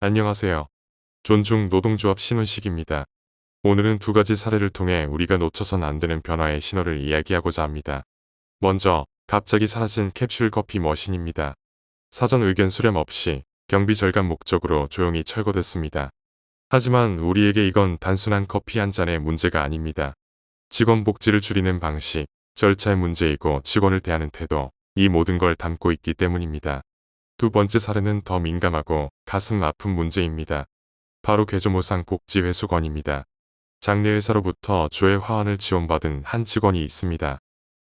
안녕하세요. 존중 노동조합 신훈식입니다. 오늘은 두 가지 사례를 통해 우리가 놓쳐선 안 되는 변화의 신호를 이야기하고자 합니다. 먼저, 갑자기 사라진 캡슐 커피 머신입니다. 사전 의견 수렴 없이 경비 절감 목적으로 조용히 철거됐습니다. 하지만 우리에게 이건 단순한 커피 한 잔의 문제가 아닙니다. 직원 복지를 줄이는 방식, 절차의 문제이고 직원을 대하는 태도, 이 모든 걸 담고 있기 때문입니다. 두 번째 사례는 더 민감하고 가슴 아픈 문제입니다. 바로 개조모상 복지회수건입니다. 장래 회사로부터 조회 화환을 지원받은 한 직원이 있습니다.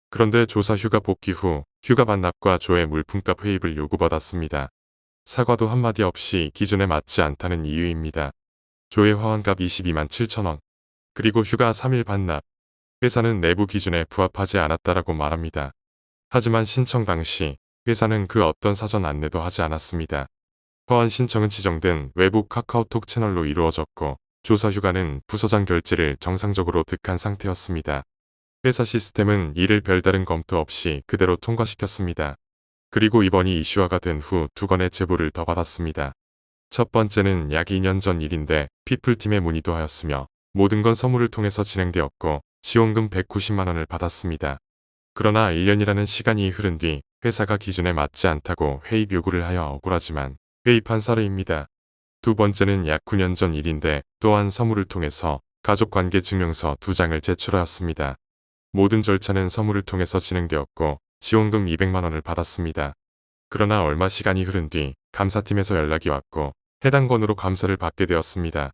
그런데 조사 휴가 복귀 후 휴가 반납과 조회 물품값 회입을 요구받았습니다. 사과도 한마디 없이 기준에 맞지 않다는 이유입니다. 조회 화환값 22만 7천 원. 그리고 휴가 3일 반납. 회사는 내부 기준에 부합하지 않았다라고 말합니다. 하지만 신청 당시 회사는 그 어떤 사전 안내도 하지 않았습니다. 화환 신청은 지정된 외부 카카오톡 채널로 이루어졌고 조사 휴가는 부서장 결제를 정상적으로 득한 상태였습니다. 회사 시스템은 이를 별다른 검토 없이 그대로 통과시켰습니다. 그리고 이번이 이슈화가 된 후 두 건의 제보를 더 받았습니다. 첫 번째는 약 2년 전 일인데 피플팀에 문의도 하였으며 모든 건 서무를 통해서 진행되었고 지원금 190만 원을 받았습니다. 그러나 1년이라는 시간이 흐른 뒤 회사가 기준에 맞지 않다고 회의 요구를 하여 억울하지만 회의한 사례입니다. 두 번째는 약 9년 전 일인데 또한 서무를 통해서 가족관계 증명서 2장을 제출하였습니다. 모든 절차는 서무를 통해서 진행되었고 지원금 200만 원을 받았습니다. 그러나 얼마 시간이 흐른 뒤 감사팀에서 연락이 왔고 해당 건으로 감사를 받게 되었습니다.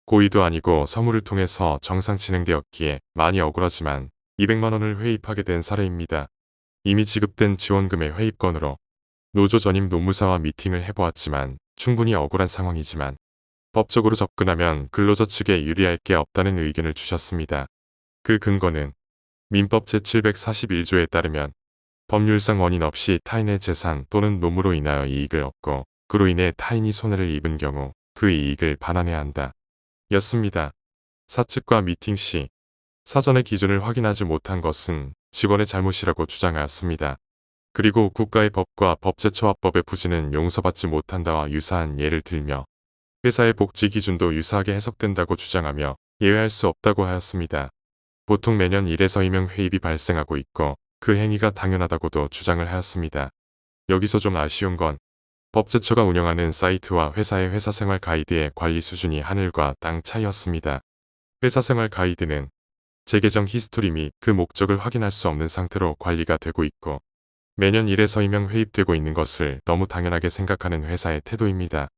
고의도 아니고 서무를 통해서 정상 진행되었기에 많이 억울하지만 200만 원을 회입하게 된 사례입니다. 이미 지급된 지원금의 회입건으로 노조 전임 노무사와 미팅을 해보았지만 충분히 억울한 상황이지만 법적으로 접근하면 근로자 측에 유리할 게 없다는 의견을 주셨습니다. 그 근거는 민법 제741조에 따르면 법률상 원인 없이 타인의 재산 또는 노무로 인하여 이익을 얻고 그로 인해 타인이 손해를 입은 경우 그 이익을 반환해야 한다. 였습니다. 사측과 미팅 시 사전의 기준을 확인하지 못한 것은 직원의 잘못이라고 주장하였습니다. 그리고 국가의 법과 법제처합법의 부지는 용서받지 못한다와 유사한 예를 들며 회사의 복지 기준도 유사하게 해석된다고 주장하며 예외할 수 없다고 하였습니다. 보통 매년 1에서 2명 회입이 발생하고 있고 그 행위가 당연하다고도 주장을 하였습니다. 여기서 좀 아쉬운 건 법제처가 운영하는 사이트와 회사의 회사생활 가이드의 관리 수준이 하늘과 땅 차이였습니다. 회사생활 가이드는 재계정 히스토리 및 그 목적을 확인할 수 없는 상태로 관리가 되고 있고 매년 1에서 2명 회입되고 있는 것을 너무 당연하게 생각하는 회사의 태도입니다.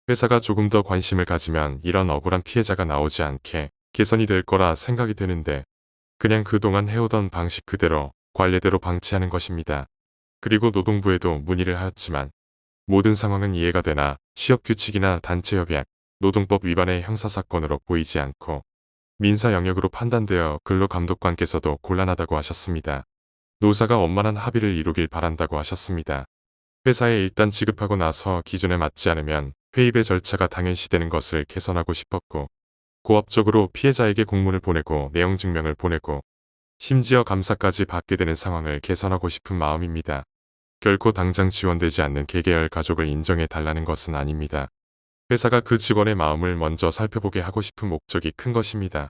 회사가 조금 더 관심을 가지면 이런 억울한 피해자가 나오지 않게 개선이 될 거라 생각이 되는데 그냥 그동안 해오던 방식 그대로 관례대로 방치하는 것입니다. 그리고 노동부에도 문의를 하였지만 모든 상황은 이해가 되나 취업규칙이나 단체협약, 노동법 위반의 형사사건으로 보이지 않고 민사 영역으로 판단되어 근로감독관께서도 곤란하다고 하셨습니다. 노사가 원만한 합의를 이루길 바란다고 하셨습니다. 회사에 일단 지급하고 나서 기준에 맞지 않으면 회입의 절차가 당연시되는 것을 개선하고 싶었고 고압적으로 피해자에게 공문을 보내고 내용 증명을 보내고 심지어 감사까지 받게 되는 상황을 개선하고 싶은 마음입니다. 결코 당장 지원되지 않는 개개열 가족을 인정해 달라는 것은 아닙니다. 회사가 그 직원의 마음을 먼저 살펴보게 하고 싶은 목적이 큰 것입니다.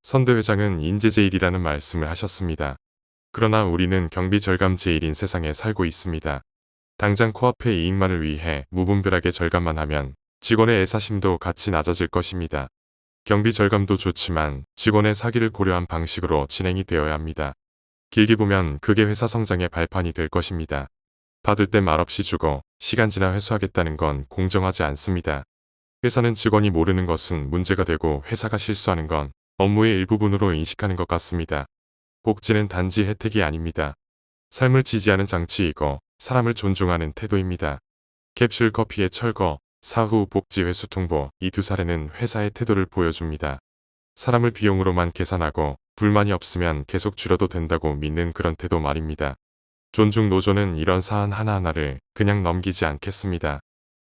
선대 회장은 인재제일이라는 말씀을 하셨습니다. 그러나 우리는 경비 절감 제일인 세상에 살고 있습니다. 당장 코앞의 이익만을 위해 무분별하게 절감만 하면 직원의 애사심도 같이 낮아질 것입니다. 경비 절감도 좋지만 직원의 사기를 고려한 방식으로 진행이 되어야 합니다. 길게 보면 그게 회사 성장의 발판이 될 것입니다. 받을 때 말없이 주고 시간 지나 회수하겠다는 건 공정하지 않습니다. 회사는 직원이 모르는 것은 문제가 되고 회사가 실수하는 건 업무의 일부분으로 인식하는 것 같습니다. 복지는 단지 혜택이 아닙니다. 삶을 지지하는 장치이고 사람을 존중하는 태도입니다. 캡슐 커피의 철거, 사후 복지 회수 통보 이 두 사례는 회사의 태도를 보여줍니다. 사람을 비용으로만 계산하고 불만이 없으면 계속 줄여도 된다고 믿는 그런 태도 말입니다. 존중 노조는 이런 사안 하나하나를 그냥 넘기지 않겠습니다.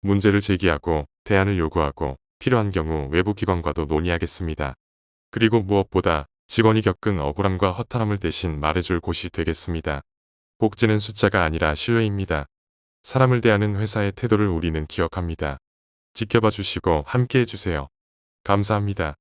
문제를 제기하고 대안을 요구하고 필요한 경우 외부 기관과도 논의하겠습니다. 그리고 무엇보다 직원이 겪은 억울함과 허탈함을 대신 말해줄 곳이 되겠습니다. 복지는 숫자가 아니라 신뢰입니다. 사람을 대하는 회사의 태도를 우리는 기억합니다. 지켜봐 주시고 함께 해주세요. 감사합니다.